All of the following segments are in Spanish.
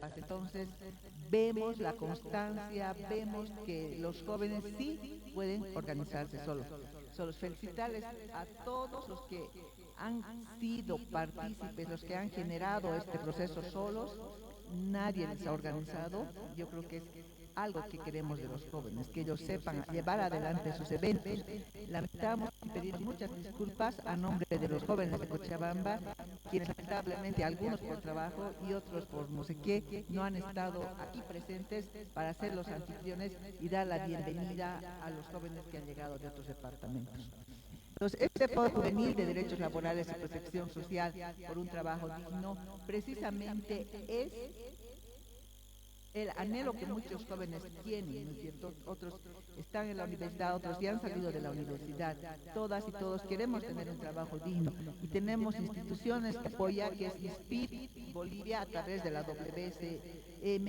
etapas. Entonces, vemos la constancia, vemos que los jóvenes sí pueden organizarse solos. Solo felicitarles a todos los que han sido partícipes, los que han generado este proceso solos. Nadie les ha organizado. Yo creo que es algo que queremos de los jóvenes, que ellos sepan llevar adelante sus eventos. Lamentamos y pedimos muchas disculpas a nombre de los jóvenes de Cochabamba, quienes lamentablemente, algunos por trabajo y otros por no sé qué, no han estado aquí presentes para ser los anfitriones y dar la bienvenida a los jóvenes que han llegado de otros departamentos. Entonces, este Foro Juvenil de Derechos Laborales y Protección Social por un Trabajo Digno precisamente es el anhelo que muchos jóvenes tienen, ¿no es cierto? Otros están en la universidad, otros ya han salido de la universidad. Todas y todos queremos tener un trabajo digno y tenemos instituciones que apoyan, que es INSPIR Bolivia a través de la WSM,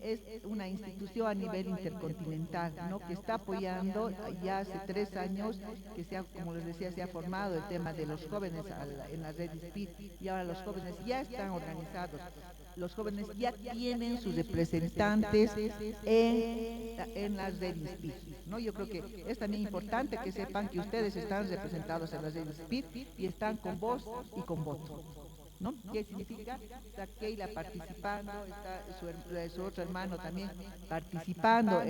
es una institución a nivel intercontinental, ¿no? Que está apoyando ya hace 3 años que se ha, como les decía, se ha formado el tema de los jóvenes en la red INSPIR y ahora los jóvenes ya están organizados. Los jóvenes ya tienen sus representantes en las redes SPID, ¿no? Yo creo que es también importante que sepan que ustedes están representados en las redes SPID y están con voz y con voto, ¿no? ¿Qué significa? Está Keila participando, está su otro hermano también participando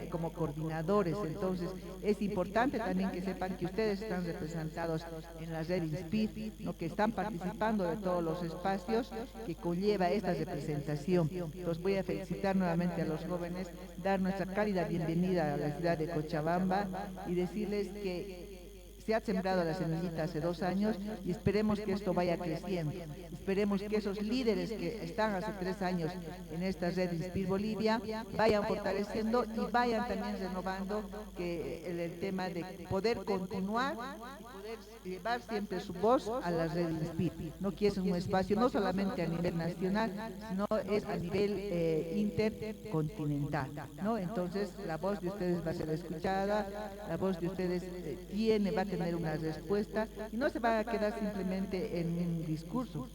como coordinadores. Entonces, es importante también que sepan que ustedes están representados en la red INSPIR, ¿no? Que están participando de todos los espacios que conlleva esta representación. Entonces, voy a felicitar nuevamente a los jóvenes, dar nuestra cálida bienvenida a la ciudad de Cochabamba y decirles que se ha sembrado la semillita hace 2 años y esperemos que esto vaya creciendo. Esperemos que esos líderes que están hace 3 años en esta red Inspir Bolivia vayan fortaleciendo y vayan también renovando el tema de poder continuar y poder llevar siempre su voz a la red Inspir. No que es un espacio no solamente a nivel nacional, sino es a nivel intercontinental, ¿no? Entonces la voz de ustedes va a ser escuchada, la voz de ustedes va a tener una respuesta y no se va a quedar simplemente en un discurso,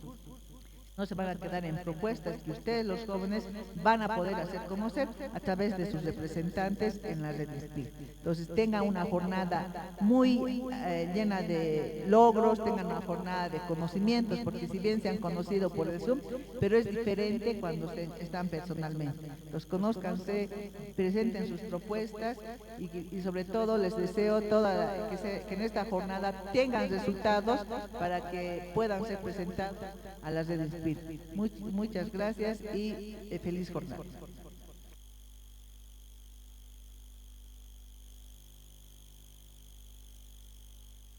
no se van a quedar en propuestas que ustedes, los jóvenes, van a poder hacer conocer a través de sus representantes en la red SPIR. Entonces, tengan una jornada muy llena de logros, tengan una jornada de conocimientos, porque si bien se han conocido por el Zoom, pero es diferente cuando están personalmente. Los conózcanse, presenten sus propuestas y sobre todo les deseo que en esta jornada tengan resultados para que puedan ser presentados a las redes SPIR. Muchas gracias y feliz jornada.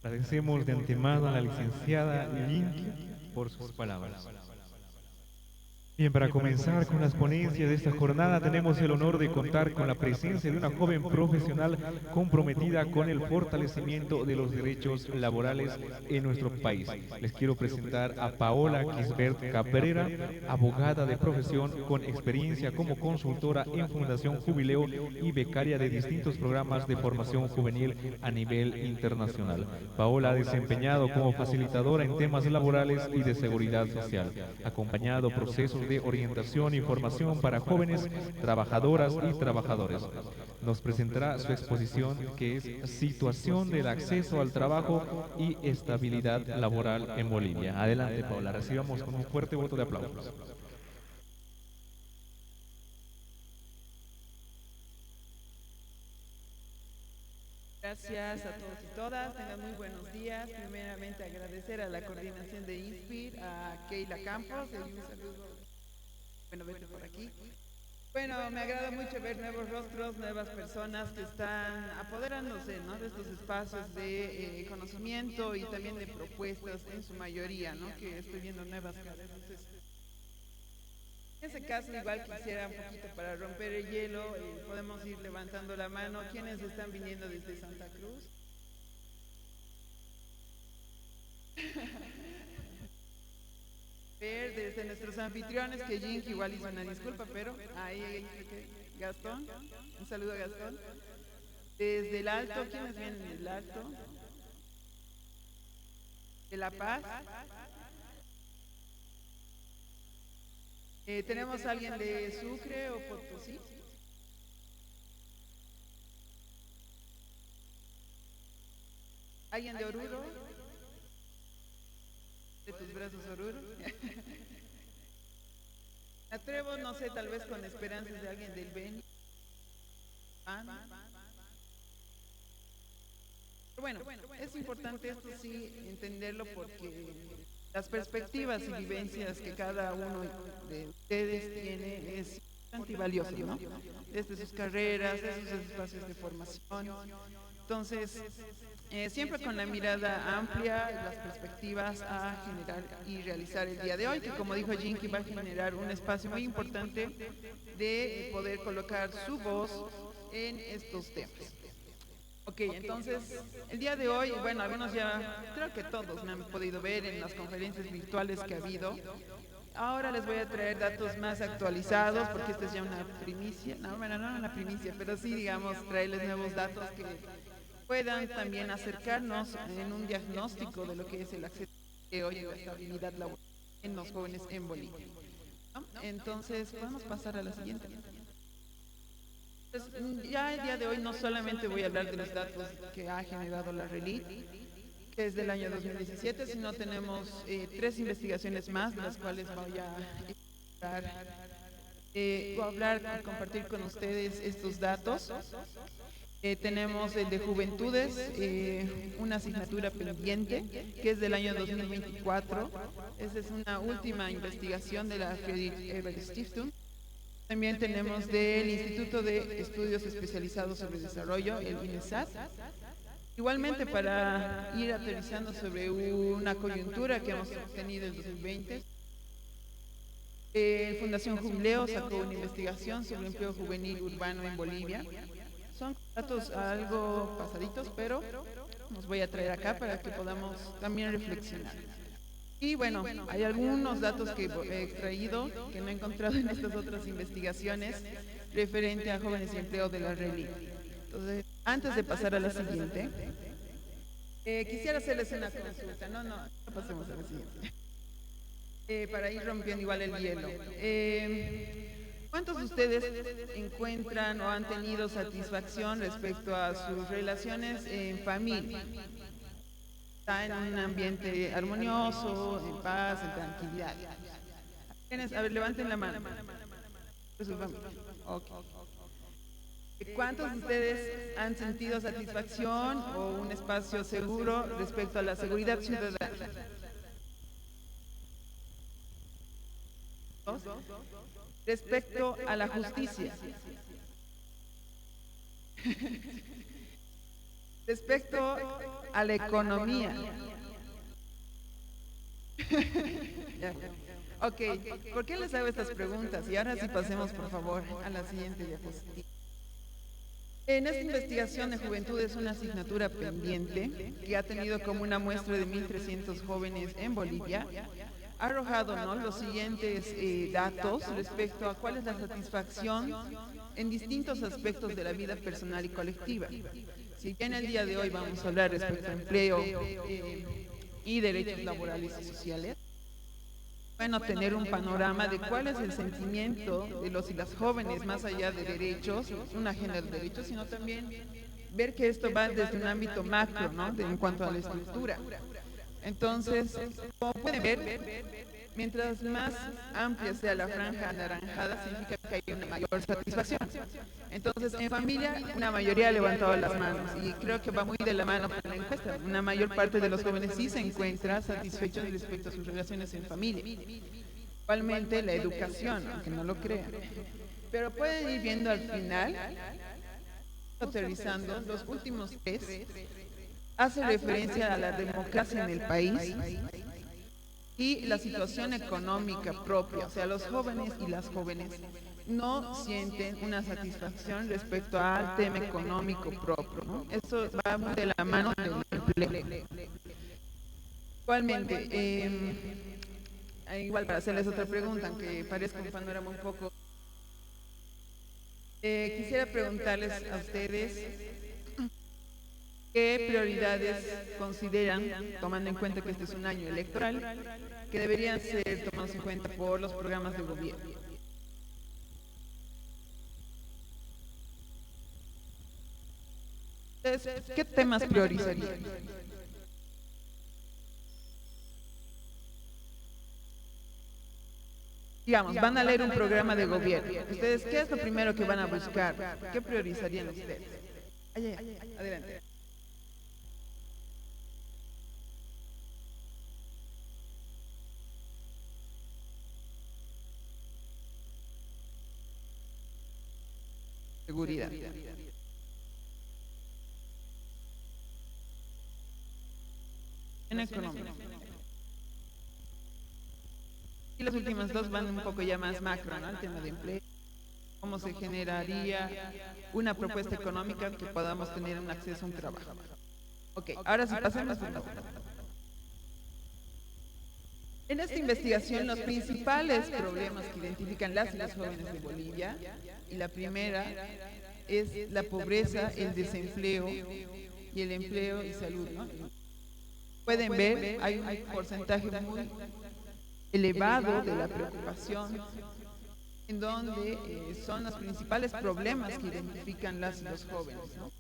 Agradecemos de antemano a la licenciada Linky por sus palabras. Bien, para comenzar con las ponencias de esta jornada tenemos el honor de contar con la presencia de una joven profesional comprometida con el fortalecimiento de los derechos laborales en nuestro país. Les quiero presentar a Paola Quisbert Cabrera, abogada de profesión con experiencia como consultora en Fundación Jubileo y becaria de distintos programas de formación juvenil a nivel internacional. Paola ha desempeñado como facilitadora en temas laborales y de seguridad social, acompañado procesos de orientación y formación para jóvenes, trabajadoras y trabajadores. Nos presentará su exposición que es Situación del acceso al trabajo y estabilidad laboral en Bolivia. Adelante, Paola, recibamos con un fuerte voto de aplausos. Gracias a todos y todas, tengan muy buenos días. Primeramente agradecer a la coordinación de INSPIR, a Keila Campos, y un saludo. Bueno, vete por aquí. Bueno, me agrada mucho ver nuevos rostros, nuevas personas que están apoderándose, ¿no?, de estos espacios de conocimiento y también de propuestas en su mayoría, ¿no?, que estoy viendo nuevas caras. Entonces, en ese caso, igual quisiera un poquito para romper el hielo, podemos ir levantando la mano. ¿Quiénes están viniendo desde Santa Cruz? Ver desde nuestros anfitriones, que Jink igual hizo una disculpa, pero ahí Gastón, un saludo a Gastón. Desde el Alto, ¿quiénes vienen del Alto? De La Paz. ¿Tenemos a alguien de Sucre o Potosí? ¿Alguien de Oruro? ¿De tus brazos, Oruro? Me atrevo, no sé, tal vez con esperanzas de alguien del Beni. Bueno, es importante esto sí entenderlo porque las perspectivas y vivencias que cada uno de ustedes tiene es bastante valioso, ¿no? Desde sus carreras, desde sus espacios de formación. Entonces, siempre con la mirada amplia, las perspectivas a generar y realizar el día de hoy, que como dijo Jinky, va a generar un espacio muy importante de poder colocar su voz en estos temas. Ok, entonces, el día de hoy, bueno, algunos ya, creo que todos me han podido ver en las conferencias virtuales que ha habido. Ahora les voy a traer datos más actualizados, porque esta es ya una primicia, no, bueno, no una primicia, pero sí, digamos, traerles nuevos datos que puedan también acercarnos en un diagnóstico de lo que es el acceso de hoy a la estabilidad laboral en los jóvenes en Bolivia, ¿no? Entonces, podemos pasar a la siguiente. Entonces, ya el día de hoy no solamente voy a hablar de los datos que ha generado la RELIT, que es del año 2017, sino tenemos 3 investigaciones más, de las cuales voy a hablar y compartir con ustedes estos datos. Tenemos el de Juventudes, una asignatura pendiente, que es del año 2024. Esa es una última investigación de la Friedrich Ebert Stiftung. También tenemos del Instituto de Estudios Especializados sobre Desarrollo, el INESAT. Igualmente, para ir aterrizando sobre una coyuntura que hemos tenido en 2020, Fundación Jubileo sacó una investigación sobre el empleo juvenil urbano en Bolivia. Son datos algo pasaditos, pero los voy a traer acá para que podamos también reflexionar. Y bueno, hay algunos datos que he extraído que no he encontrado en estas otras investigaciones referente a jóvenes y empleo de la RELIT. Entonces, antes de pasar a la siguiente, quisiera hacerles una consulta. No pasemos a la siguiente. Para ir rompiendo igual el hielo. ¿Cuántos de ustedes encuentran o han tenido satisfacción respecto a sus relaciones en familia? Está en un ambiente armonioso, en paz, en tranquilidad. A ver, levanten la mano. Okay. ¿Cuántos de ustedes han sentido satisfacción o un espacio seguro respecto a la seguridad ciudadana? ¿Dos? Respecto a la justicia. Respecto a la economía. Ok, ¿por qué les hago estas preguntas? Y ahora sí pasemos, por favor, a la siguiente diapositiva. En esta investigación de juventud es una asignatura pendiente que ha tenido como una muestra de 1.300 jóvenes en Bolivia. Ha arrojado, ¿no?, los siguientes datos respecto a cuál es la satisfacción en distintos aspectos de la vida personal y colectiva. Si bien el día de hoy vamos a hablar respecto a empleo y derechos laborales y sociales, bueno, tener un panorama de cuál es el sentimiento de los y las jóvenes más allá de derechos, una agenda de derechos, sino también ver que esto va desde un ámbito macro, ¿no?, en cuanto a la estructura. Entonces, como pueden ver, mientras más amplia sea la franja anaranjada, significa que hay una mayor satisfacción. Entonces, en familia, una mayoría ha levantado las manos y creo que va muy de la mano con la encuesta. Una mayor parte de los jóvenes sí se encuentra satisfechos respecto a sus relaciones en familia. Igualmente, la educación, aunque no lo crean. Pero pueden ir viendo al final, aterrizando, los últimos 3, hace referencia a la democracia en el país y la situación económica propia. O sea, los jóvenes y las jóvenes no sienten una satisfacción respecto al tema económico propio, ¿no? Eso va muy de la mano del empleo. Igualmente, igual para hacerles otra pregunta, aunque parezca un panorama un poco... quisiera preguntarles a ustedes ¿qué prioridades consideran, tomando en cuenta que este es un año electoral, que deberían ser tomados en cuenta por los programas de gobierno? Entonces, ¿qué temas priorizarían? Digamos, van a leer un programa de gobierno. ¿Ustedes qué es lo primero que van a buscar? ¿Qué priorizarían ustedes? Adelante. Seguridad. En económica. Y las últimas dos van un poco ya más macro, ¿no? El tema de empleo. ¿Cómo se generaría una propuesta económica que podamos tener un acceso a un trabajo? Ok, ahora sí pasemos. En esta investigación, los principales problemas que identifican las y los jóvenes de Bolivia, y la primera es la pobreza, el desempleo y el empleo y salud, ¿no? Pueden ver, hay un porcentaje muy elevado de la preocupación, en donde son los principales problemas que identifican las y los jóvenes, ¿no?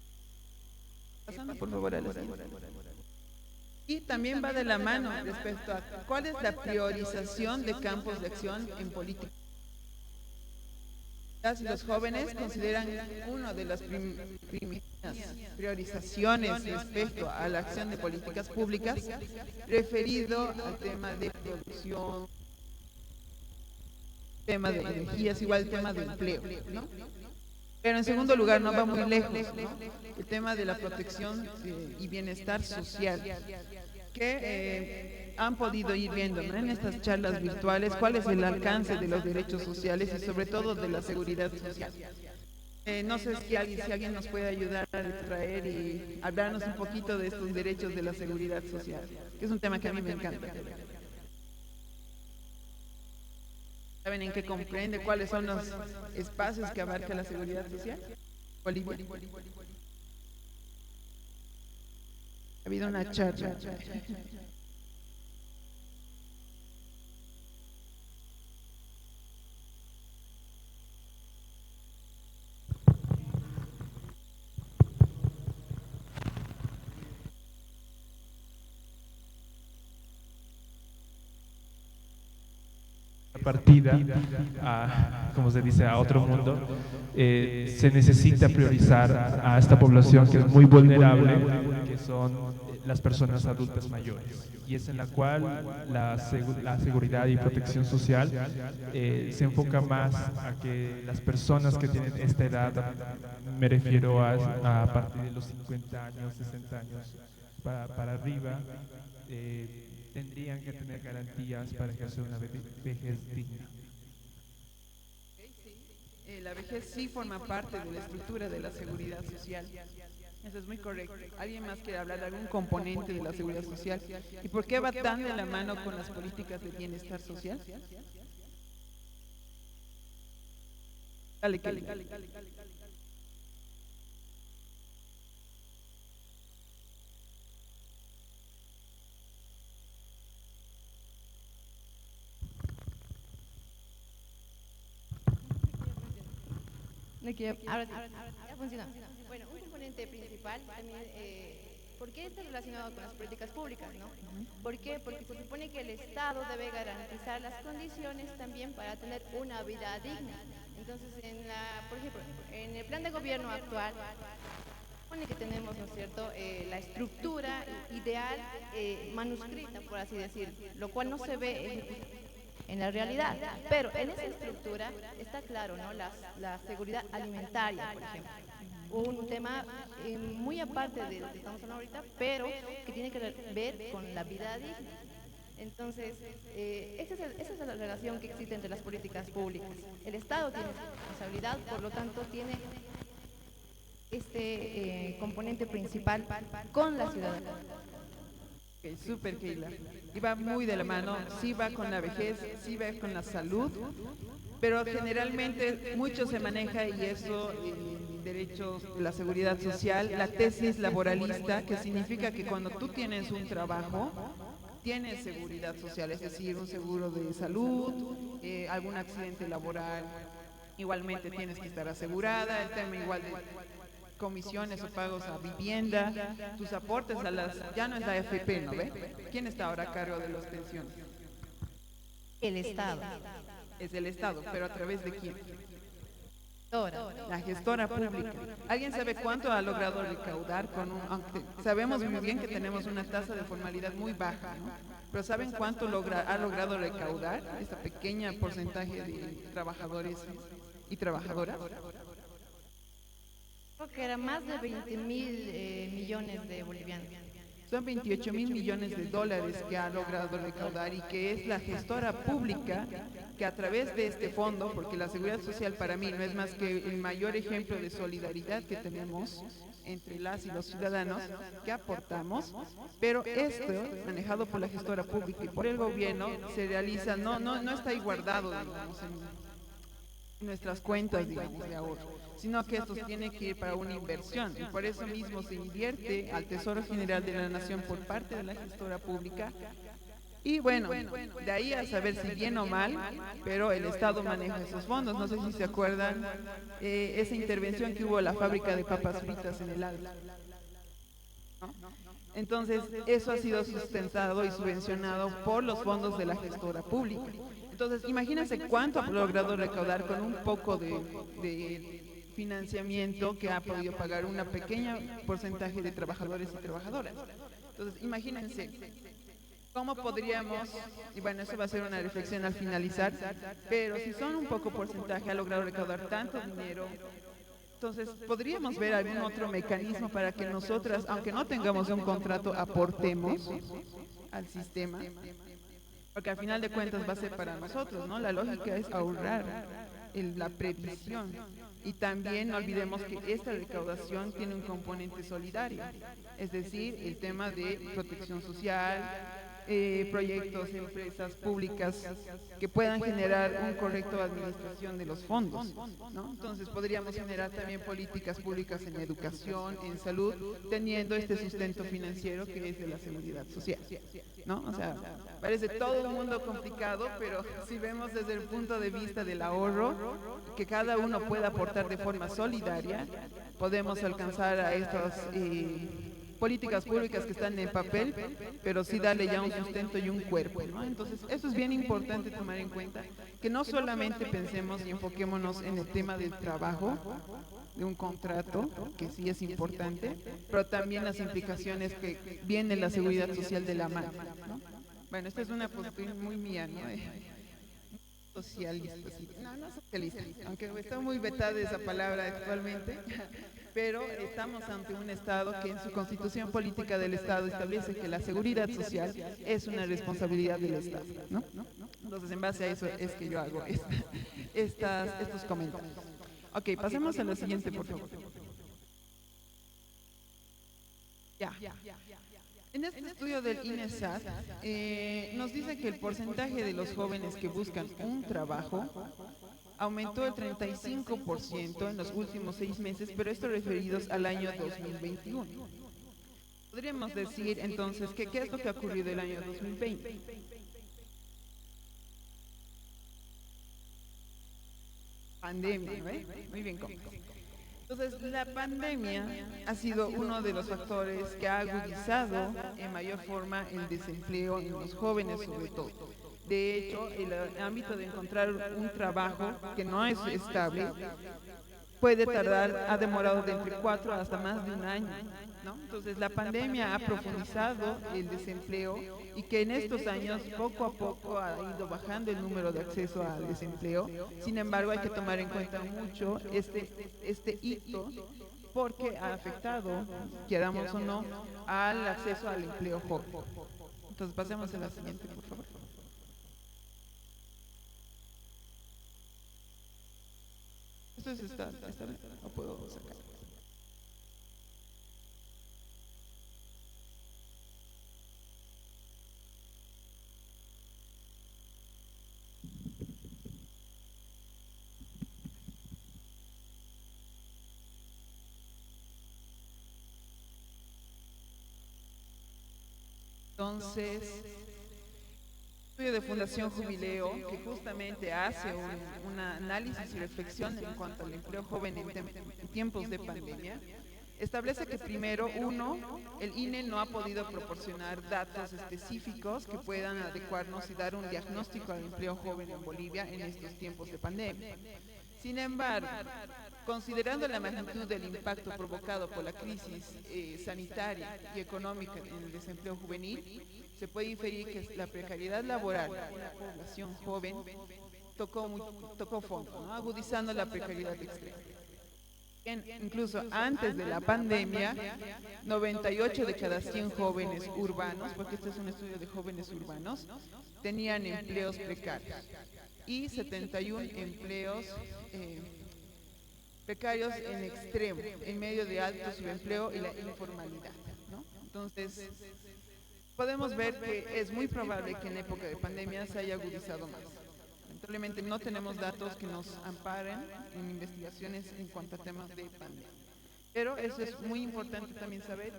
Pasando por favor a la siguiente. Y también va de la mano respecto a cuál es la priorización de campos de acción en política. Las y los jóvenes consideran una de las primeras priorizaciones respecto a la acción de políticas públicas referido al tema de producción, tema de energías, igual el tema de empleo, ¿no? Pero en segundo lugar, no va muy lejos, ¿no? El tema de la protección y bienestar social, que han podido ir viendo, ¿no?, en estas charlas virtuales cuál es el alcance de los derechos sociales y sobre todo de la seguridad social. No sé si alguien nos puede ayudar a extraer y hablarnos un poquito de estos derechos de la seguridad social, que es un tema que a mí me encanta. ¿Saben en qué comprende? ¿Cuáles son los espacios que abarca la seguridad social? Bolivia. Ha habido una charla. Partida a, como se dice, a otro mundo, se necesita priorizar a esta población que es muy vulnerable, que son las personas adultas mayores, y es en la cual la seguridad y protección social se enfoca más a que las personas que tienen esta edad, me refiero a partir de los 50 años, 60 años para arriba, tendrían que tener garantías para ejercer una vejez digna. La vejez sí forma parte de la estructura de la seguridad social. Eso es muy correcto. ¿Alguien más quiere hablar de algún componente de la seguridad social? ¿Y por qué va tan de la mano con las políticas de bienestar social? Dale, Kelly. Ahora ya funciona. Bueno, un componente principal también, ¿por qué está relacionado con las políticas públicas, no? ¿Por qué? Porque se supone que el Estado debe garantizar las condiciones también para tener una vida digna. Entonces, por ejemplo, en el plan de gobierno actual, supone que tenemos, ¿no es cierto?, la estructura ideal manuscrita, por así decir, lo cual no se ve en la realidad, pero en esa estructura está claro, ¿no?, la seguridad alimentaria, por ejemplo, un tema muy aparte de lo que estamos hablando ahorita, pero que tiene que ver con la vida digna. Entonces, esa es la relación que existe entre las políticas públicas. El Estado tiene responsabilidad, por lo tanto tiene este componente principal con la ciudadanía. Okay, súper, Keila. Y va muy de la mano, sí va con la vejez, sí va con la salud, pero generalmente mucho se maneja, y eso en derechos de la seguridad social, la tesis laboralista, que significa que cuando tú tienes un trabajo, tienes seguridad social, es decir, un seguro de salud, algún accidente laboral, igualmente tienes que estar asegurada, el tema igual comisiones o pagos a vivienda, tus aportes a las, ya no es la AFP, ¿no ve? ¿Quién está ahora a cargo de las pensiones? El Estado. Es el Estado, pero ¿a través de quién? Ahora. La gestora pública. ¿Alguien sabe cuánto ha logrado recaudar con un, aunque sabemos muy bien que tenemos una tasa de formalidad muy baja, ¿no? Pero ¿saben cuánto ha logrado recaudar esta pequeña porcentaje de trabajadores y trabajadoras? Creo que era más de 20.000 millones de bolivianos. Son 28.000 millones de dólares que ha logrado recaudar y que es la gestora pública que a través de este fondo, porque la seguridad social para mí no es más que el mayor ejemplo de solidaridad que tenemos entre las y los ciudadanos, que aportamos, pero esto, manejado por la gestora pública y por el gobierno, se realiza, no está ahí guardado, digamos, en nuestras cuentas, digamos, de ahorro, sino que estos tienen que ir para una inversión y por eso mismo se invierte al Tesoro General de la Nación por parte de la gestora pública. Y bueno, de ahí a saber si bien o mal, pero el Estado maneja esos fondos. No sé si se acuerdan esa intervención que hubo en la fábrica de papas fritas en el Alto, ¿no? Entonces, eso ha sido sustentado y subvencionado por los fondos de la gestora pública. Entonces, imagínense cuánto ha logrado recaudar con un poco de financiamiento que ha podido pagar una pequeña porcentaje de trabajadores y trabajadoras. Entonces, imagínense cómo podríamos, y bueno, eso va a ser una reflexión al finalizar, pero si son un poco porcentaje, ha logrado recaudar tanto dinero, entonces podríamos ver algún otro mecanismo para que nosotras, aunque no tengamos un contrato, aportemos al sistema, porque al final de cuentas va a ser para nosotros, ¿no? La lógica es ahorrar la previsión. Y también no olvidemos que esta recaudación tiene un componente solidario, es decir, el tema de protección social, proyectos, empresas públicas que puedan generar una correcta administración de los fondos, ¿no? Entonces podríamos generar también políticas públicas en educación, en salud, teniendo este sustento financiero que es de la seguridad social, ¿no? O sea, parece todo un mundo complicado, pero si vemos desde el punto de vista del ahorro, que cada uno pueda aportar de forma solidaria, podemos alcanzar a estas políticas públicas que están en el papel, pero sí darle ya un sustento y un cuerpo, ¿no? Entonces, eso es bien importante tomar en cuenta, que no solamente pensemos y enfoquémonos en el tema del trabajo, de un contrato, que sí es importante, pero también las implicaciones que viene la seguridad social de la mano, ¿no? Bueno, esta es una postura muy mía, ¿no? Socialista, sí. No socialista, aunque está muy vetada esa palabra actualmente, pero estamos ante un Estado que en su constitución política del Estado establece que la seguridad social es una responsabilidad del Estado, ¿no? Entonces, en base a eso es que yo hago estos comentarios. Ok, pasemos a la siguiente, por favor. Ya. En este estudio del INESAT nos dice que el porcentaje de los jóvenes que buscan un trabajo aumentó el 35% en los últimos 6 meses, pero esto referidos al año 2021. Podríamos decir entonces que ¿qué es lo que ha ocurrido el año 2020? Pandemia, ¿no? Muy bien, entonces, la pandemia ha sido uno de los factores que ha agudizado en mayor forma el desempleo en los jóvenes, sobre todo. De hecho, el ámbito de encontrar un trabajo que no es estable puede tardar, ha demorado de entre 4 hasta más de un año, ¿no? Entonces, la pandemia ha profundizado el desempleo y que en estos años poco a poco ha ido bajando el número de acceso al desempleo. Sin embargo, hay que tomar en cuenta mucho este hito porque ha afectado, queramos o no, al acceso al empleo joven. Entonces, pasemos a la siguiente, por favor. Esto es esta, no puedo sacar. Entonces, estudio de Fundación Jubileo, que justamente hace un análisis y reflexión en cuanto al empleo joven en tiempos de pandemia, Establece que primero, el INE no ha podido proporcionar datos específicos que puedan adecuarnos y dar un diagnóstico al empleo joven en Bolivia en estos tiempos de pandemia. Sin embargo, considerando la magnitud del impacto provocado por la crisis sanitaria y económica en el desempleo juvenil, se puede inferir que la precariedad laboral de la población joven tocó fondo, ¿no? Agudizando la precariedad extrema. Incluso antes de la pandemia, 98 de cada 100 jóvenes urbanos, porque este es un estudio de jóvenes urbanos, tenían empleos precarios y 71 empleos precarios en extremo, en medio de alto subempleo y la informalidad, ¿no? Entonces, podemos ver que es muy probable que en época de pandemia se haya agudizado más. Lamentablemente no tenemos datos que nos amparen en investigaciones en cuanto a temas de pandemia. Pero eso es muy importante también saber,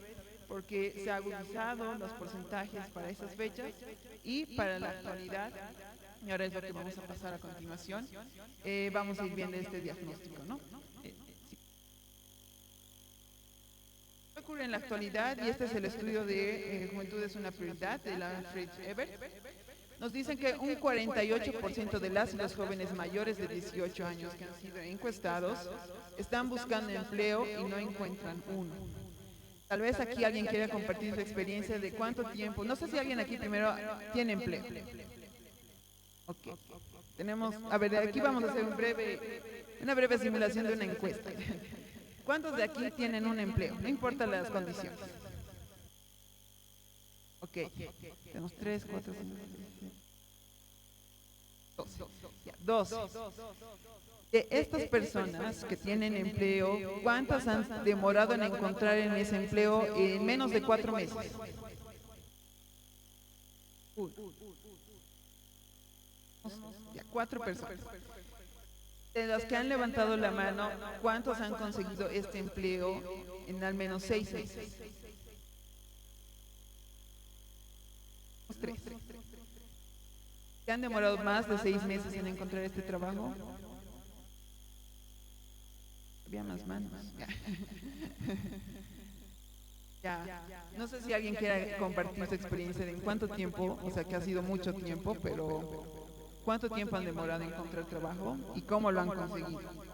porque se han agudizado los porcentajes para esas fechas y para la actualidad, y ahora es lo que vamos a pasar a continuación, vamos a ir viendo este diagnóstico, ¿no? ¿Qué ocurre en la actualidad? Y este es el estudio de Juventud es una prioridad de la Fritz Ebert. Nos dicen que un 48% de las y los jóvenes mayores de 18 años que han sido encuestados están buscando empleo y no encuentran uno. Tal vez aquí alguien quiera compartir su experiencia de cuánto tiempo. No sé si alguien aquí primero tiene empleo. Ok. Tenemos, a ver, aquí vamos a hacer una breve simulación de una encuesta. ¿Cuántos de aquí tienen un empleo? No importa las condiciones. Ok. Tenemos 3, 4, 5, 6, 12. De estas personas que tienen empleo, ¿cuántas han demorado en encontrar en ese empleo en menos de 4 meses? Ya, 4 personas. De los que han levantado la mano, ¿cuántos han conseguido este empleo en al menos 6 meses? 3. ¿Se han demorado más de 6 meses en encontrar este trabajo? Había más manos. Ya. No sé si alguien quiera compartir su experiencia de en cuánto tiempo, o sea que ha sido mucho tiempo, pero ¿cuánto tiempo han demorado en encontrar trabajo y cómo lo han conseguido?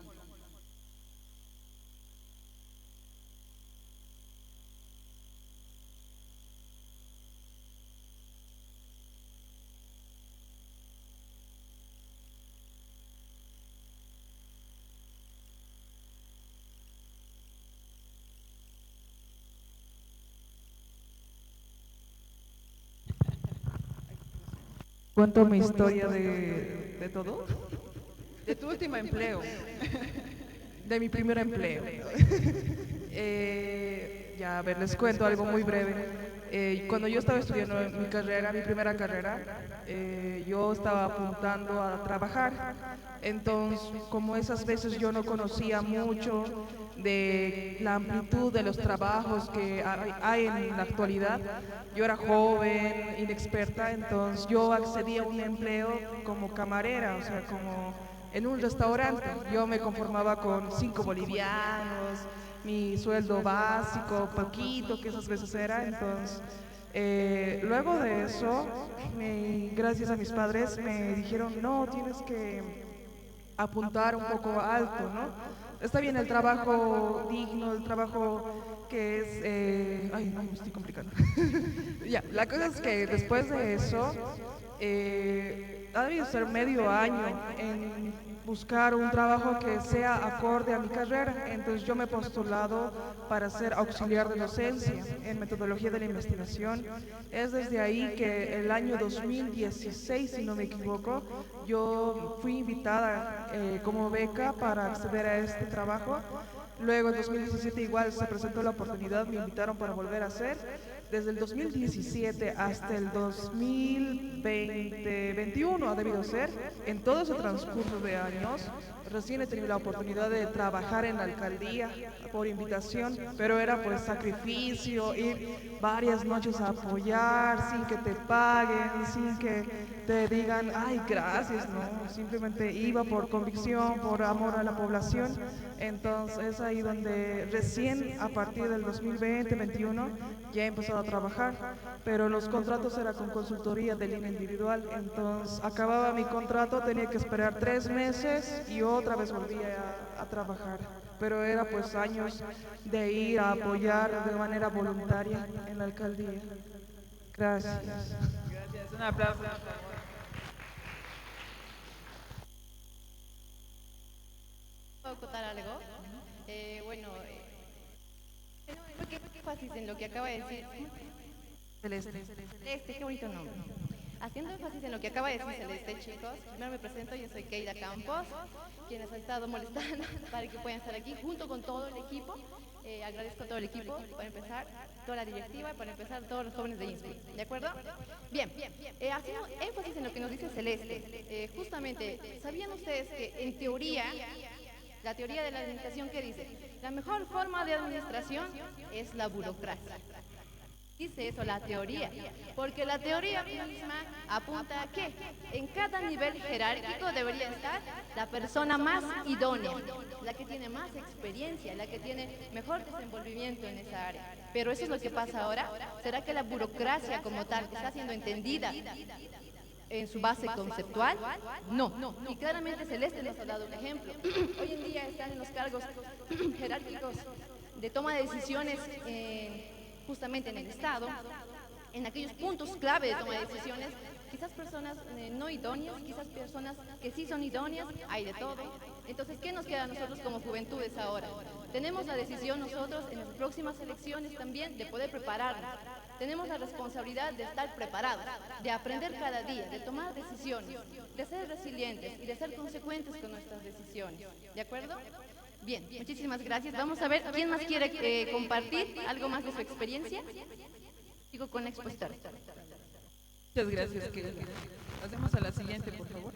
¿Cuento mi historia de todo? De tu último empleo. De mi primer empleo. Ya, a ver, les cuento algo muy breve. Cuando yo estaba estudiando mi carrera, mi primera carrera, yo estaba apuntando a trabajar. Entonces, como esas veces yo no conocía mucho de la amplitud de los trabajos que hay en la actualidad, yo era joven, inexperta, entonces yo accedí a un empleo como camarera, o sea, como en un restaurante. Yo me conformaba con 5 bolivianos, mi sueldo básico, poquito, que esas veces era. Entonces, luego de eso, gracias a mis padres, me dijeron, no, tienes que apuntar un poco alto, ¿no? Está bien el trabajo digno, el trabajo que es... ay, no, me estoy complicando. Ya, la cosa es que después de eso, ha debido ser medio año en buscar un trabajo que sea acorde a mi carrera. Entonces yo me he postulado para ser auxiliar de docencia en metodología de la investigación. Es desde ahí que el año 2016, si no me equivoco, yo fui invitada como beca para acceder a este trabajo. Luego en 2017 igual se presentó la oportunidad, me invitaron para volver a hacer. Desde el 2017 hasta el 2021 ha debido ser, en todo ese transcurso de años, recién he tenido la oportunidad de trabajar en la alcaldía por invitación, pero era pues sacrificio, ir varias noches a apoyar sin que te paguen, sin que te digan, ay, gracias, no, simplemente iba por convicción, por amor a la población. Entonces es ahí donde recién a partir del 2020-21 ya he empezado a trabajar, pero los contratos eran con consultoría de línea individual. Entonces acababa mi contrato, tenía que esperar 3 meses y otra vez volvía a trabajar, pero era pues años de ir a apoyar de manera voluntaria en la alcaldía. Gracias. Gracias, un aplauso. ¿Puedo contar algo? Bueno, qué énfasis en lo que acaba de decir. Celeste. Celeste, qué bonito nombre. Haciendo énfasis en lo que acaba de decir Celeste, chicos, primero me presento, yo soy Keila Campos, quienes han estado molestando para que puedan estar aquí junto con todo el equipo. Agradezco a todo el equipo, para empezar, toda la directiva y para empezar todos los jóvenes de INSPIR, ¿de acuerdo? Bien, haciendo énfasis en lo que nos dice Celeste, justamente, ¿sabían ustedes que en teoría, la teoría de la administración que dice, la mejor forma de administración es la burocracia? Dice eso la teoría, porque la teoría misma apunta a que en cada nivel jerárquico debería estar la persona más idónea, la que tiene más experiencia, la que tiene mejor desenvolvimiento en esa área. Pero eso es lo que pasa ahora. ¿Será que la burocracia como tal está siendo entendida en su base conceptual? No. Y claramente Celeste nos ha dado un ejemplo. Hoy en día están en los cargos jerárquicos de toma de decisiones justamente en el Estado, en aquellos puntos clave de toma de decisiones, quizás personas no idóneas, quizás personas que sí son idóneas, hay de todo. Entonces, ¿qué nos queda a nosotros como juventudes ahora? Tenemos la decisión nosotros en las próximas elecciones también de poder prepararnos. Tenemos la responsabilidad de estar preparados, de aprender cada día, de tomar decisiones, de ser resilientes y de ser consecuentes con nuestras decisiones. ¿De acuerdo? Bien, muchísimas gracias. Vamos a ver quién más quiere compartir algo más de su experiencia. Sigo con la expositora. Muchas gracias, Keila. Pasemos a la siguiente, por favor.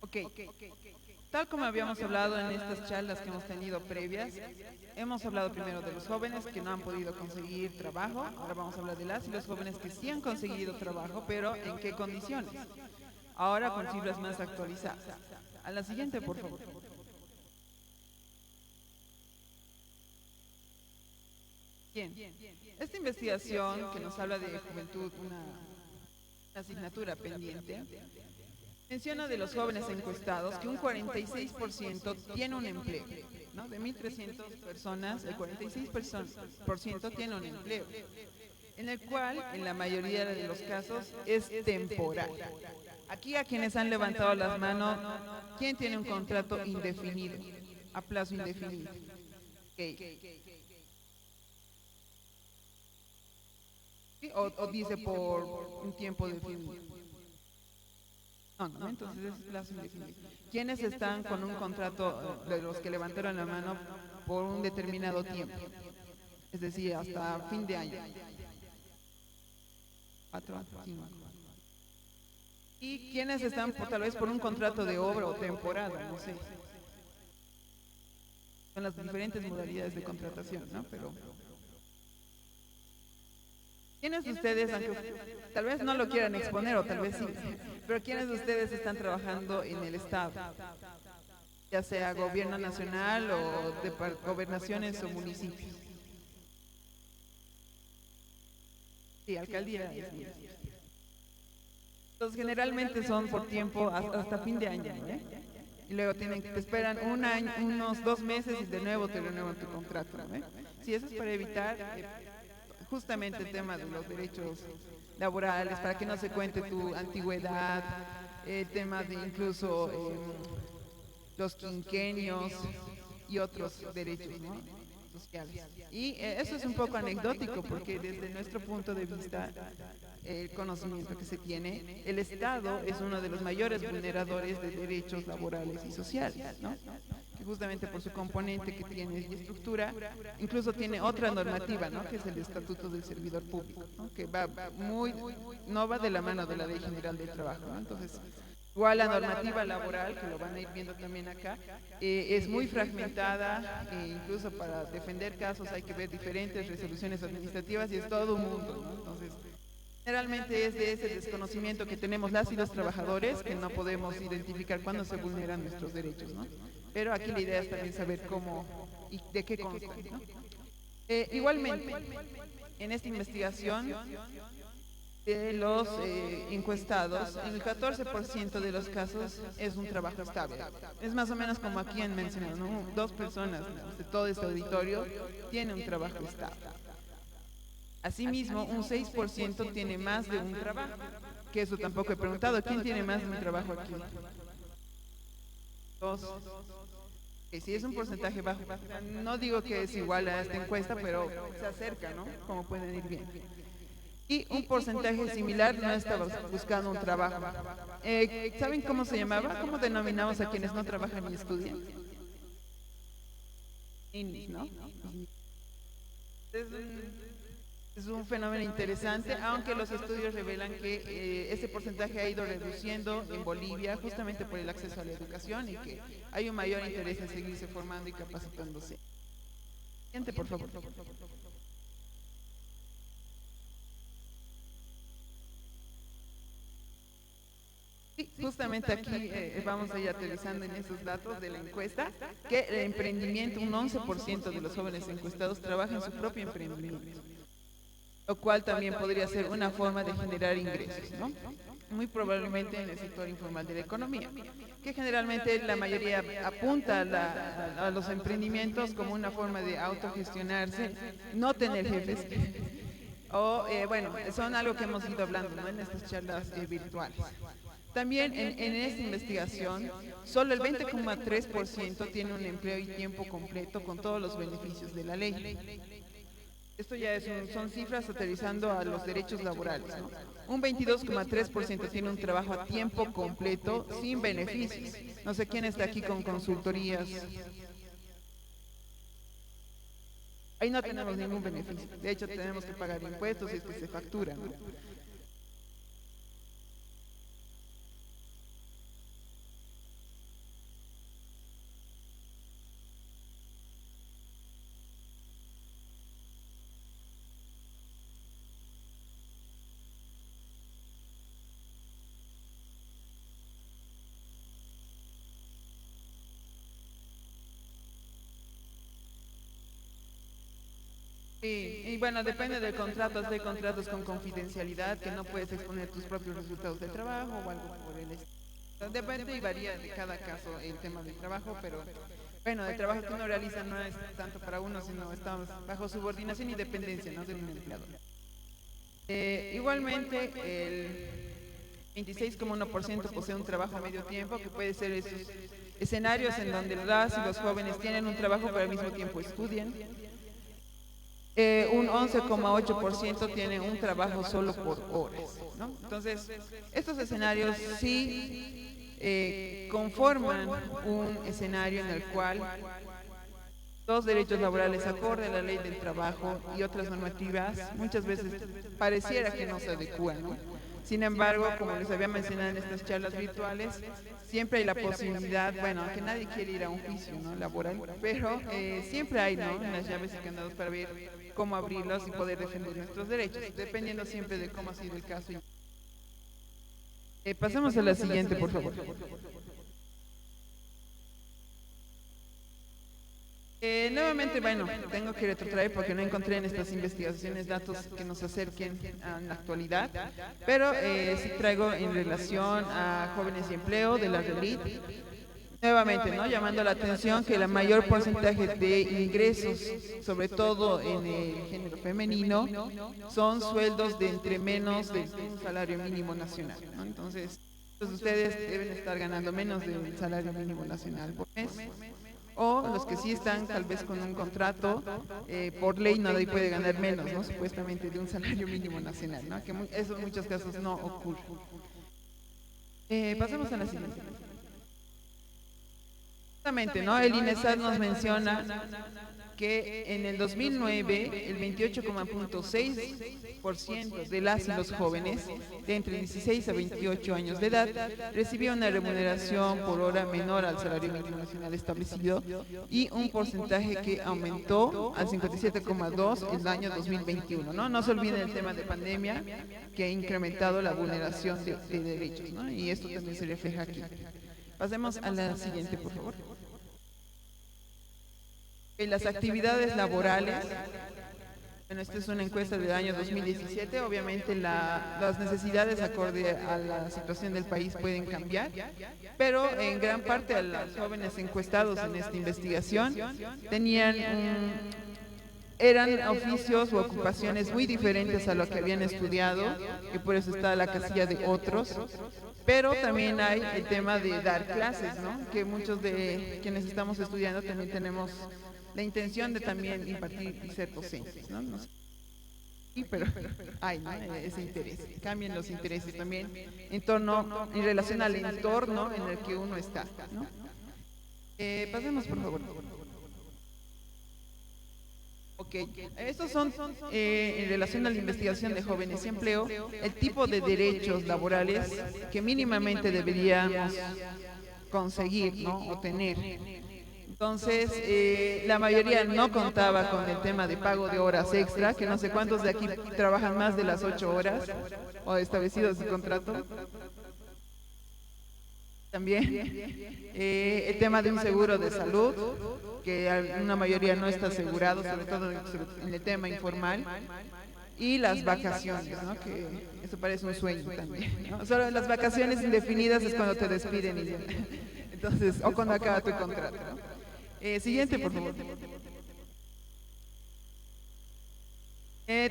Ok. Tal como habíamos hablado en estas charlas que hemos tenido previas, hemos hablado primero de los jóvenes que no han podido conseguir trabajo. Ahora vamos a hablar de las y los jóvenes que sí han conseguido trabajo, pero ¿en qué condiciones? Ahora con cifras más actualizadas. A la siguiente, por favor. Bien. Esta investigación que nos habla de juventud, una asignatura pendiente, menciona de los jóvenes encuestados que un 46% tiene un empleo, ¿no? De 1.300 personas, el 46% tiene un empleo, en el cual, en la mayoría de los casos, es temporal. Aquí a quienes han levantado las manos, ¿quién tiene un contrato indefinido, a plazo indefinido? Okay. ¿Sí? O dice por un tiempo definido. No, entonces es plazo indefinido. ¿Quiénes están con un contrato de los que levantaron la mano por un determinado tiempo? Es decir, hasta fin de año. 4, 5. ¿Y quiénes están tal vez por un contrato de obra o temporada? No sé. Son las diferentes modalidades de contratación, ¿no? Pero ¿quiénes de ustedes, aunque tal vez no lo quieran exponer o tal vez sí, pero quiénes de ustedes están trabajando en el Estado? Ya sea gobierno nacional o de gobernaciones o municipios. Sí, alcaldía. Entonces generalmente son por tiempo hasta fin de año, ¿eh? Y luego te esperan un año, unos 2 meses y de nuevo te renuevan tu contrato, ¿eh? Sí, eso es para evitar justamente el tema de los derechos laborales, para que no se cuente tu antigüedad, el tema de incluso los quinquenios y otros derechos, ¿no? Sociales. Y eso es un poco anecdótico porque desde nuestro punto de vista, el conocimiento que se tiene, el Estado es uno de los mayores vulneradores de derechos laborales y sociales, ¿no? Que justamente por su componente que tiene y estructura, incluso tiene otra normativa, ¿no? Que es el Estatuto del Servidor Público, ¿no? Que no va de la mano de la Ley General del Trabajo, ¿no? Entonces, igual la normativa laboral, que lo van a ir viendo también acá, es muy fragmentada, incluso para defender casos hay que ver diferentes resoluciones administrativas y es todo un mundo, ¿no? Entonces, Generalmente es de ese desconocimiento que tenemos las y los trabajadores que no podemos identificar cuándo se vulneran nuestros derechos, ¿no? Pero aquí la idea es también saber cómo y de qué constan, ¿no? Igualmente, en esta investigación de los encuestados, en el 14% de los casos es un trabajo estable. Es más o menos como aquí han mencionado, ¿no? 2 personas de todo este auditorio tienen un trabajo estable. Asimismo, un 6% tiene más de un trabajo, que eso tampoco he preguntado. ¿Quién tiene más de un trabajo aquí? 2. Que sí es un porcentaje bajo. No digo que es igual a esta encuesta, pero se acerca, ¿no? Como pueden ir viendo. Y un porcentaje similar no estaba buscando un trabajo. ¿Saben cómo se llamaba? ¿Cómo denominamos a quienes no trabajan ni estudian? Ninis, ¿no? Es un fenómeno interesante, aunque los estudios revelan que este porcentaje ha ido reduciendo en Bolivia justamente por el acceso a la educación y que hay un mayor interés en seguirse formando y capacitándose. Siguiente, por favor. Sí, justamente aquí vamos a ir aterrizando en esos datos de la encuesta, que el emprendimiento, un 11% de los jóvenes encuestados trabajan en su propio emprendimiento, lo cual también podría ser una forma de generar ingresos, ¿no? Muy probablemente en el sector informal de la economía, que generalmente la mayoría apunta a los emprendimientos como una forma de autogestionarse, no tener jefes, o bueno, son algo que hemos ido hablando, ¿no? En estas charlas virtuales. También en esta investigación, solo el 20,3% tiene un empleo y tiempo completo con todos los beneficios de la ley. Esto ya son cifras aterrizando a los derechos laborales, ¿no? Un 22,3% tiene un trabajo a tiempo completo sin beneficios. No sé quién está aquí con consultorías. Ahí no tenemos ningún beneficio. De hecho, tenemos que pagar impuestos y es que se factura, ¿no? Y bueno, depende del contrato, hay contratos con confidencialidad que no puedes exponer tus propios resultados de trabajo o algo por el estilo. Depende y varía de cada caso el tema del trabajo, pero bueno, el trabajo que uno realiza no es tanto para uno, sino estamos bajo subordinación y dependencia, ¿no?, de un empleador. Igualmente, el 26,1% posee un trabajo a medio tiempo, que puede ser esos escenarios en donde las y los jóvenes tienen un trabajo pero al mismo tiempo estudian. Un 11,8% tiene un trabajo solo por horas, ¿no? Entonces, estos escenarios sí conforman un escenario en el cual los derechos laborales acorde a la ley del trabajo y otras normativas muchas veces pareciera que no se adecúan, ¿no? Sin embargo, como les había mencionado en estas charlas virtuales, siempre hay la posibilidad, bueno, que nadie quiere ir a un juicio, ¿no?, laboral, pero siempre hay, ¿no?, las llaves y candados para ver cómo abrirlos y poder defender nuestros derechos, dependiendo siempre de cómo ha sido el caso. Pasemos a la siguiente, por favor. Nuevamente, bueno, tengo que retrotraer porque no encontré en estas investigaciones datos que nos acerquen a la actualidad, pero sí traigo en relación a jóvenes y empleo de la RELIT. Nuevamente, ¿no?, llamando la atención que el mayor porcentaje de ingresos, sobre todo en el género femenino, son sueldos de entre menos de un salario mínimo nacional, ¿no? Entonces, ustedes deben estar ganando menos del salario mínimo nacional por mes. O los que sí están tal vez con un contrato, por ley nadie puede ganar menos, ¿no?, supuestamente de un salario mínimo nacional, ¿no?, que eso en muchos casos no ocurre. Pasemos a la siguiente. Justamente, ¿no?, el INESAT nos menciona que en el 2009 el 28,6% de las y los jóvenes de entre 16 a 28 años de edad recibía una remuneración por hora menor al salario mínimo nacional establecido, y un porcentaje que aumentó al 57,2% el año 2021, ¿no? No se olviden el tema de pandemia, que ha incrementado la vulneración de derechos, ¿no? Y esto también se refleja aquí. Pasemos a la siguiente, por favor. En las actividades laborales, bueno, esta es una encuesta del año 2017, obviamente las necesidades acorde a la situación del país pueden cambiar, pero en gran parte a los jóvenes encuestados en esta investigación eran oficios u ocupaciones muy diferentes a lo que habían estudiado, que por eso está la casilla de otros, pero también hay el tema de dar clases, ¿no? Que muchos de quienes estamos estudiando también tenemos la intención de también impartir y ser docentes, ¿no? No sé. Sí, pero hay, ¿no? Ese interés. Cambian los intereses también en relación al entorno en el que uno está, ¿no? Pasemos, por favor. Ok, estos son en relación a la investigación de jóvenes y empleo, el tipo de derechos laborales que mínimamente deberíamos conseguir, ¿no? O tener. Entonces, la mayoría no contaba con el tema de pago de horas extra, que no sé cuántos de aquí trabajan más de las 8 horas o establecidos de contrato. También el tema de un seguro de salud, que una mayoría no está asegurado, sobre todo en el tema informal. Y las vacaciones, ¿no? Que eso parece un sueño también, ¿no? Solo las vacaciones indefinidas es cuando te despiden y ya. Entonces, o cuando acaba tu contrato, ¿no? Siguiente, por favor.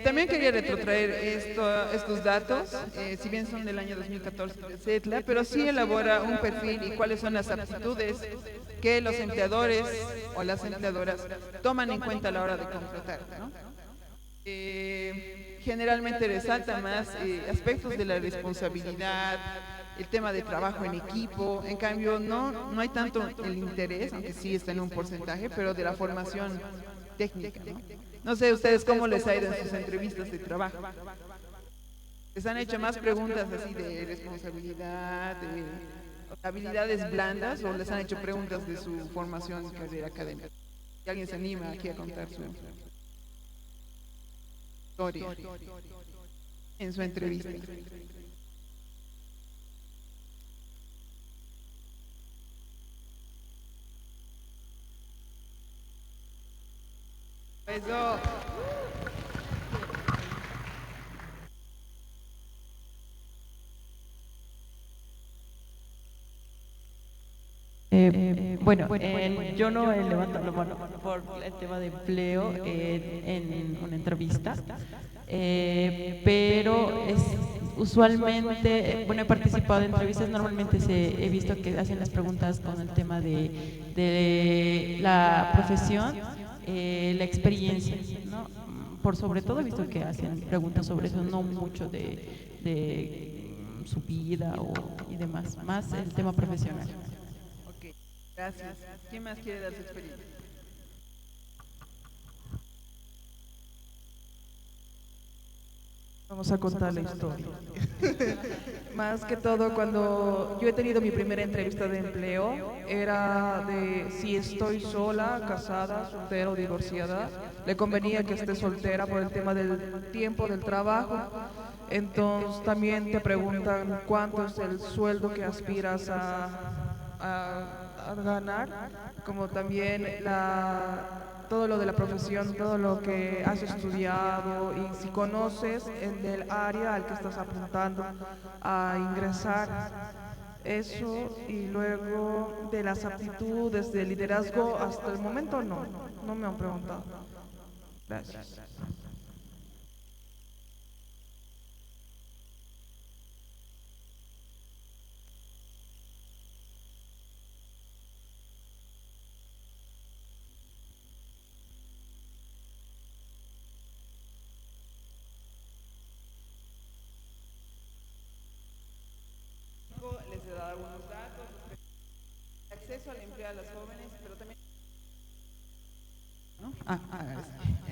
También quería retrotraer estos datos, si bien son del año 2014 de CETLA, pero sí elabora un perfil y cuáles son las aptitudes que los empleadores o las empleadoras toman en cuenta a la hora de contratar, ¿no? Generalmente resalta más aspectos de la responsabilidad, el tema de trabajo en equipo. En cambio no hay tanto el interés, aunque sí está en un porcentaje, pero de la formación técnica, ¿no? No sé ustedes cómo les ha ido en sus entrevistas de trabajo. ¿Les han hecho más preguntas así de responsabilidad, de habilidades blandas, o les han hecho preguntas de su formación y carrera académica? Si alguien se anima aquí a contar su historia en su entrevista. Eso. Yo no he levantado la mano por el tema de empleo en una entrevista, pero usualmente, he participado en entrevistas, normalmente he visto que hacen las preguntas con el tema de la profesión, la experiencia, ¿no? Por sobre todo he visto que hacen preguntas sobre eso, no mucho de su vida y demás, más el tema profesional. Gracias. ¿Quién más quiere dar su experiencia? Vamos a contar la historia. Más que todo, cuando yo he tenido mi primera entrevista de empleo, era de si estoy sola, casada, soltera o divorciada. Le convenía que esté soltera por el tema del tiempo del trabajo. Entonces también te preguntan cuánto es el sueldo que aspiras a ganar, como también todo lo de la profesión, todo lo que has estudiado y si conoces del área al que estás apuntando a ingresar. Eso, y luego de las aptitudes de liderazgo, hasta el momento no me han preguntado. Gracias. Les he dado algunos datos, acceso al empleo a las jóvenes, pero también ¿no?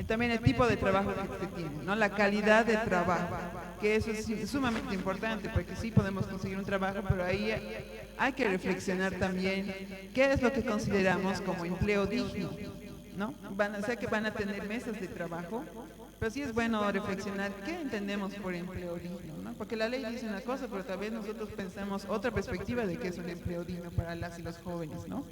También el tipo de trabajo que se tiene, ¿no? La calidad de trabajo, que eso es sumamente importante, porque sí podemos conseguir un trabajo, pero ahí hay que reflexionar también qué es lo que consideramos como empleo digno, ¿no? Sé que van a tener mesas de trabajo, pero sí es bueno reflexionar qué entendemos por empleo digno, ¿no? Porque la ley dice una cosa, pero tal vez nosotros pensamos otra perspectiva de qué es un empleo digno para las y los jóvenes, ¿no?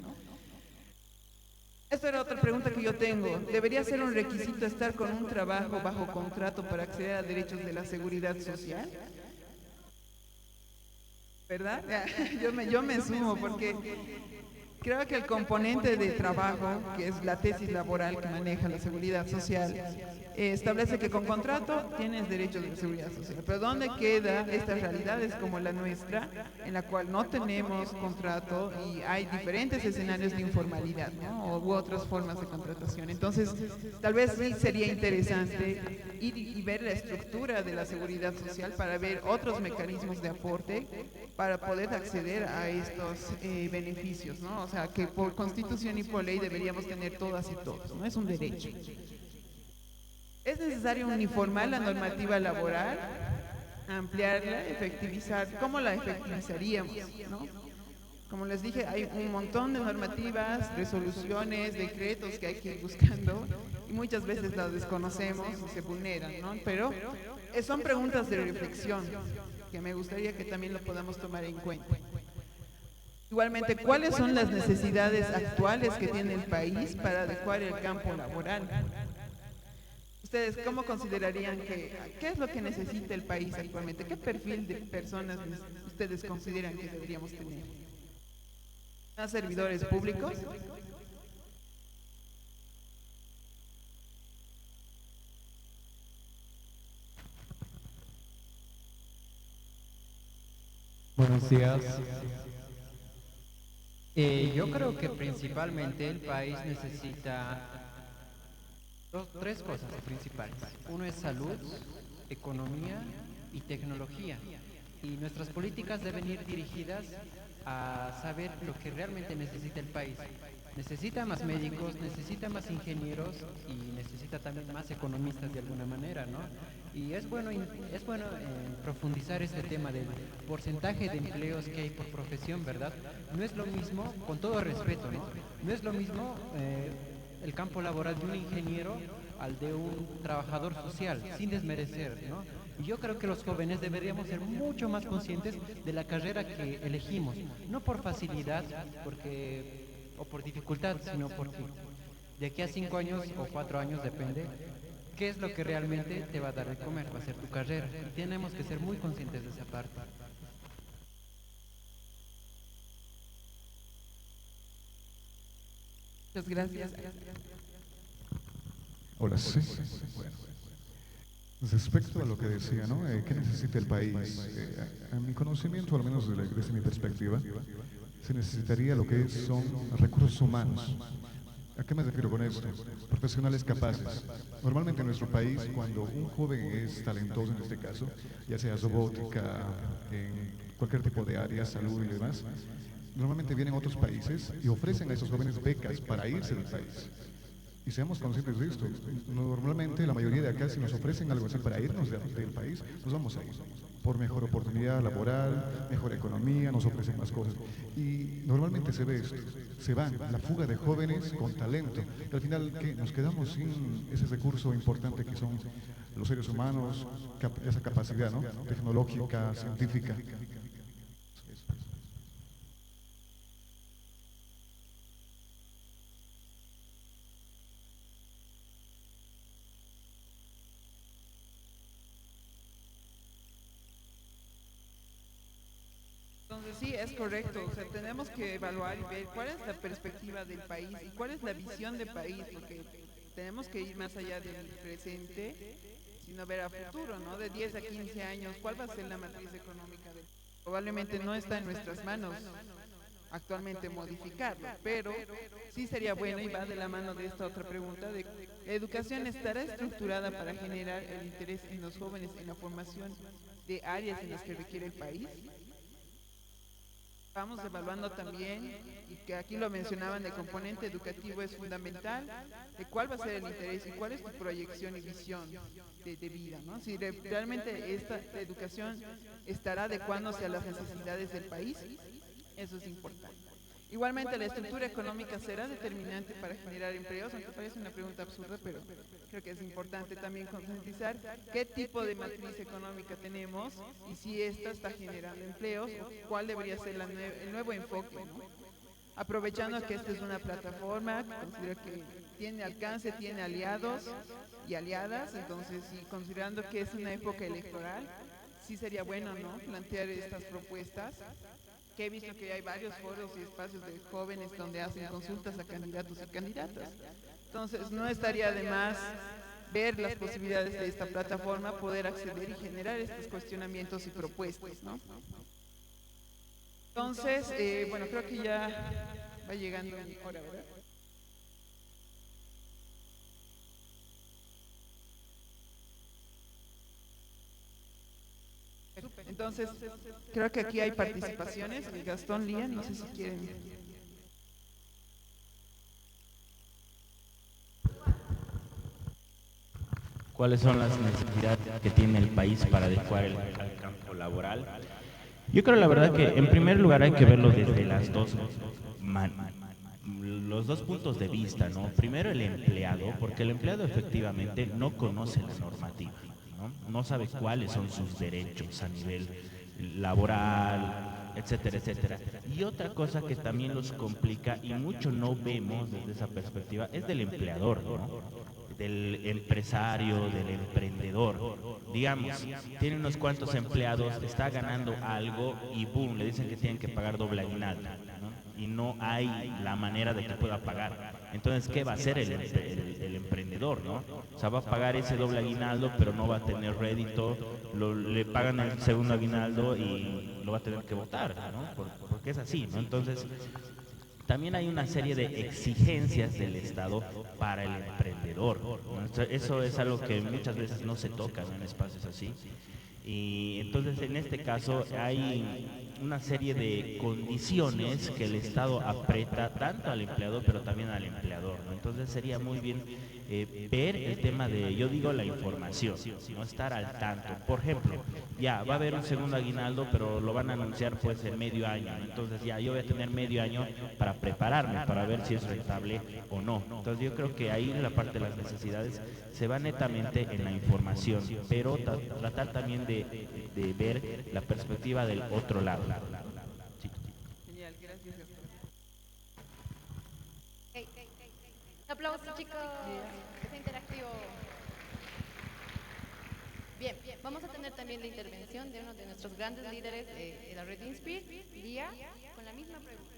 Esta era otra pregunta que yo tengo. ¿Debería ser un requisito estar con un trabajo bajo contrato para acceder a derechos de la seguridad social? ¿Verdad? Yo me sumo porque creo que el componente de trabajo, que es la tesis laboral que maneja la seguridad social, establece que con contrato tienes derechos de seguridad social. Pero ¿dónde queda estas realidades como la nuestra, en la cual no tenemos contrato y hay diferentes escenarios de informalidad, ¿no? U otras formas de contratación? Entonces, tal vez sí sería interesante ir y ver la estructura de la seguridad social para ver otros mecanismos de aporte para poder acceder a estos beneficios, ¿no? O sea, que por constitución y por ley deberíamos tener todas y todos, ¿no? Es un derecho. ¿Es necesario uniformar la normativa laboral, ampliarla, efectivizar? ¿Cómo la efectivizaríamos, no? Como les dije, hay un montón de normativas, resoluciones, decretos que hay que ir buscando y muchas veces las desconocemos y se vulneran, ¿no? Pero son preguntas de reflexión que me gustaría que también lo podamos tomar en cuenta. Igualmente, ¿cuáles son las necesidades actuales que tiene el país para adecuar el campo laboral? ¿Ustedes cómo considerarían qué es lo que necesita el país actualmente? ¿Qué perfil de personas ustedes consideran que deberíamos tener? ¿Más servidores públicos? Buenos días. Yo creo que principalmente el país necesita tres cosas principales. Uno es salud, economía y tecnología. Y nuestras políticas deben ir dirigidas a saber lo que realmente necesita el país. Necesita más médicos, necesita más ingenieros y necesita también más economistas de alguna manera, ¿no? Y es bueno profundizar este tema del porcentaje de empleos que hay por profesión, ¿verdad? No es lo mismo, con todo respeto, ¿no? No es lo mismo el campo laboral de un ingeniero al de un trabajador social, sin desmerecer, ¿no? Y yo creo que los jóvenes deberíamos ser mucho más conscientes de la carrera que elegimos, no por facilidad, o por dificultad, sino porque de aquí a 5 años o 4 años, depende, qué es lo que realmente te va a dar de comer, va a ser tu carrera. Y tenemos que ser muy conscientes de esa parte. Muchas gracias. Hola, sí. Bueno, respecto a lo que decía, ¿no? ¿Qué necesita el país? A mi conocimiento, al menos desde mi perspectiva, se necesitaría lo que son recursos humanos. ¿A qué me refiero con esto? Profesionales capaces. Normalmente en nuestro país, cuando un joven es talentoso en este caso, ya sea robótica, en cualquier tipo de área, salud y demás, normalmente vienen a otros países y ofrecen a esos jóvenes becas para irse del país. Y seamos conscientes de esto. Normalmente la mayoría de acá, si nos ofrecen algo así para irnos del país, nos vamos a ir. Por mejor oportunidad laboral, mejor economía, nos ofrecen más cosas. Y normalmente se ve esto. Se van, la fuga de jóvenes con talento. Y al final, ¿qué? Nos quedamos sin ese recurso importante que son los seres humanos, esa capacidad, ¿no? Tecnológica, científica. Entonces sí, es correcto. O sea, tenemos que evaluar y ver cuál es la perspectiva del país y cuál es la visión del país, porque tenemos que ir más allá del presente, sino ver a futuro, ¿no? De 10 a 15 años, ¿cuál va a ser la matriz económica del país? Probablemente no está en nuestras manos actualmente modificarlo, pero sí sería bueno, y va de la mano de esta otra pregunta, de ¿la educación estará estructurada para generar el interés en los jóvenes en la formación de áreas en las que requiere el país? Vamos evaluando también, y que aquí lo mencionaban, el componente educativo es fundamental, de cuál va a ser el interés y cuál es tu proyección y visión de vida, ¿no? Si realmente esta educación estará adecuándose a las necesidades del país, eso es importante. Igualmente, la estructura económica será determinante para generar empleos, aunque parece una pregunta absurda, pero creo que es importante también concientizar qué tipo de matriz económica tenemos y si esta está generando empleos, o cuál debería ser el nuevo enfoque, ¿no? Aprovechando que esta es una plataforma, considero que tiene alcance, tiene aliados y aliadas, entonces, y considerando que es una época electoral, sí sería bueno, ¿no?, plantear estas propuestas, que he visto que hay varios foros y espacios de jóvenes donde hacen consultas a candidatos y candidatas. Entonces, no estaría de más ver las posibilidades de esta plataforma, poder acceder y generar estos cuestionamientos y propuestas, ¿no? Entonces, bueno, creo que ya va llegando mi hora, ¿verdad? Entonces, creo que aquí hay participaciones. Gastón, Lian, no sé si quieren. ¿Cuáles son las necesidades que tiene el país para adecuar al campo laboral? Yo creo la verdad que en primer lugar hay que verlo desde los dos puntos de vista, ¿no? Primero el empleado, porque el empleado efectivamente no conoce la normativa, ¿no? No sabe cuáles son sus derechos a nivel laboral, etcétera, etcétera. Y otra cosa que también los complica y mucho no vemos desde esa perspectiva es del empleador, ¿no?, del empresario, del emprendedor. Digamos, tiene unos cuantos empleados, está ganando algo y boom, le dicen que tienen que pagar doble aguinaldo, ¿no? Y no hay la manera de que pueda pagar. Entonces, ¿qué va a hacer el emprendedor, no? O sea, va a pagar ese doble aguinaldo, pero no va a tener rédito, le pagan el segundo aguinaldo y lo va a tener que votar, ¿no? Porque es así, ¿no? Entonces, también hay una serie de exigencias del Estado para el emprendedor, ¿no? Eso es algo que muchas veces no se toca, ¿no?, en espacios así. Y entonces en este caso hay una serie de condiciones que el Estado aprieta tanto al empleado pero también al empleador, ¿no? Entonces sería muy bien ver el tema de, yo digo, la información, no estar al tanto. Por ejemplo, ya va a haber un segundo aguinaldo, pero lo van a anunciar pues en medio año, ¿no? Entonces ya yo voy a tener medio año para prepararme, para ver si es rentable o no. Entonces yo creo que ahí la parte de las necesidades se va netamente en la información, pero tratar también de ver la perspectiva del otro lado. Sí. Genial, gracias. Un aplauso, chicos. Es interactivo. Bien, vamos a tener también la intervención de uno de nuestros grandes líderes de la red Inspire, Lía, con la misma pregunta.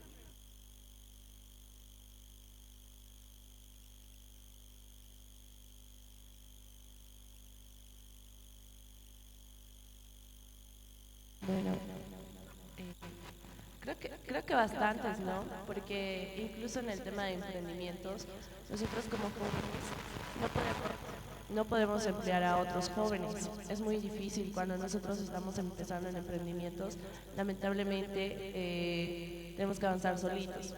Bueno, creo que bastantes, ¿no? Porque incluso en el tema de emprendimientos, nosotros como jóvenes no podemos emplear a otros jóvenes. Es muy difícil cuando nosotros estamos empezando en emprendimientos. Lamentablemente tenemos que avanzar solitos.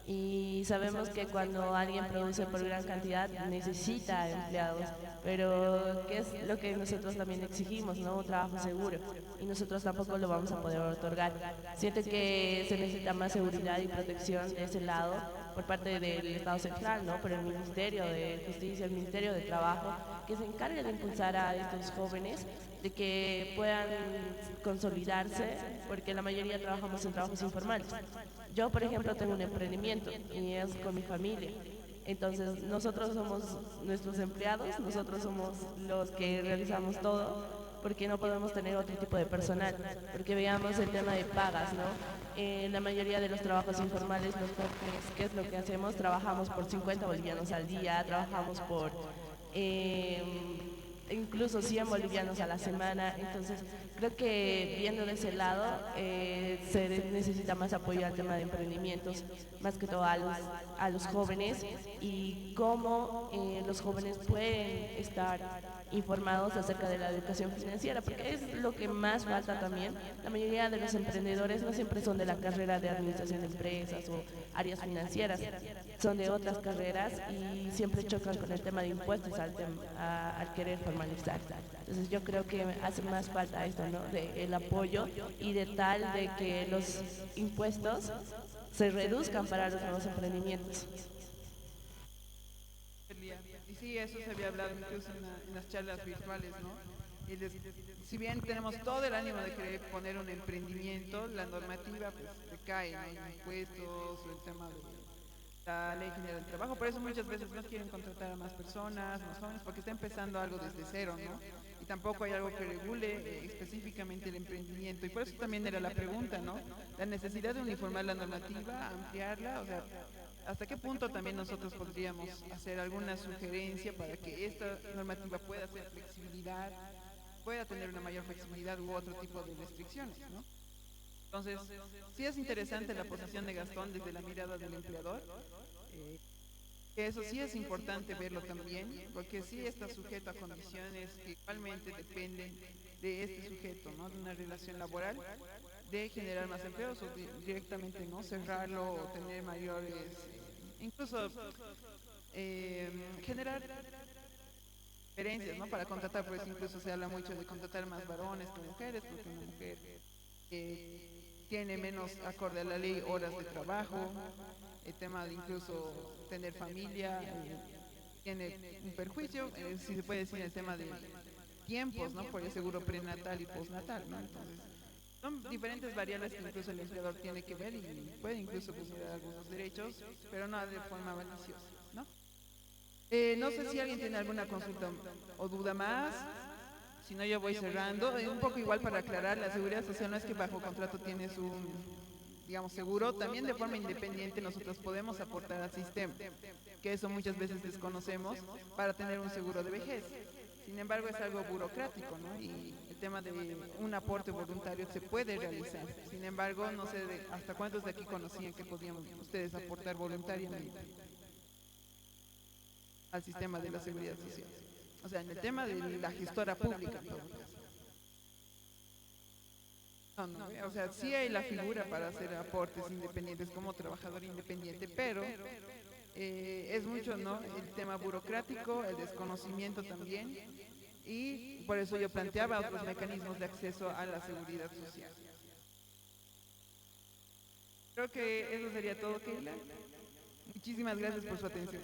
Y sabemos que cuando alguien produce por gran cantidad necesita empleados, pero ¿qué es lo que nosotros también exigimos, no? Un trabajo seguro, y nosotros tampoco lo vamos a poder otorgar. Siento que se necesita más seguridad y protección de ese lado por parte del Estado central, ¿no? Por el Ministerio de Justicia, el Ministerio de Trabajo, que se encargue de impulsar a estos jóvenes, de que puedan consolidarse, porque la mayoría trabajamos en trabajos informales. Yo, por ejemplo, tengo un emprendimiento y es con mi familia. Entonces, nosotros somos nuestros empleados, nosotros somos los que realizamos todo, porque no podemos tener otro tipo de personal. Porque veamos el tema de pagas, ¿no? En la mayoría de los trabajos informales, los jóvenes, ¿qué es lo que hacemos? Trabajamos por 50 bolivianos al día, trabajamos por incluso 100 bolivianos a la semana. Entonces, creo que viendo de ese lado, se necesita más apoyo al tema de emprendimientos, más que todo a los jóvenes, y cómo los jóvenes pueden estar informados acerca de la educación financiera, porque es lo que más falta también. La mayoría de los emprendedores no siempre son de la carrera de administración de empresas o áreas financieras, son de otras carreras y siempre chocan con el tema de impuestos al querer formalizar. Entonces yo creo que hace más falta esto, ¿no? De el apoyo y de tal de que los impuestos se reduzcan para los nuevos emprendimientos. Y sí, eso se había hablado incluso en las charlas virtuales, ¿no? Si bien tenemos todo el ánimo de querer poner un emprendimiento, la normativa pues recae, ¿no? En impuestos, o el tema de la ley general del trabajo. Por eso muchas veces no quieren contratar a más personas, más jóvenes, porque está empezando algo desde cero, ¿no? Y tampoco hay algo que regule específicamente el emprendimiento. Y por eso también era la pregunta, ¿no? La necesidad de uniformar la normativa, ampliarla, o sea, ¿hasta qué punto también nosotros podríamos hacer alguna sugerencia para que esta normativa pueda hacer flexibilidad, pueda tener una mayor flexibilidad u otro tipo de restricciones, ¿no? Entonces, sí es interesante la posición de Gastón desde la mirada del empleador, que eso sí es importante verlo también, porque sí está sujeto a condiciones que igualmente dependen de este sujeto, ¿no? De una relación laboral, de generar más empleos o directamente no cerrarlo o tener mayores, incluso generar diferencias, ¿no? Para contratar, pues incluso se habla mucho de contratar más varones que mujeres, porque una mujer tiene menos, acorde a la ley, horas de trabajo, el tema de incluso tener familia, tiene un perjuicio, si se puede decir, el tema de tiempos, ¿no? Por el seguro prenatal y postnatal, ¿no? Entonces, son diferentes variables que incluso el empleador tiene que ver y puede incluso vulnerar algunos derechos, pero no de forma maliciosa, ¿no? No sé si alguien tiene alguna consulta o duda más. Si no, yo voy cerrando. Un poco igual para aclarar, la seguridad social no es que bajo contrato tienes un, digamos, seguro. También de forma independiente nosotros podemos aportar al sistema, que eso muchas veces desconocemos, para tener un seguro de vejez. Sin embargo, es algo burocrático, ¿no? Y el tema de un aporte voluntario se puede realizar. Sin embargo, no sé hasta cuántos de aquí conocían que podían ustedes aportar voluntariamente al sistema de la seguridad social. O sea, en el tema de la gestora pública, en todo caso. O sea, sí hay la figura para hacer aportes independientes como trabajador independiente, pero es mucho, ¿no? El tema burocrático, el desconocimiento también, y por eso yo planteaba otros mecanismos de acceso a la seguridad social. Creo que eso sería todo, Keila. Muchísimas gracias por su atención.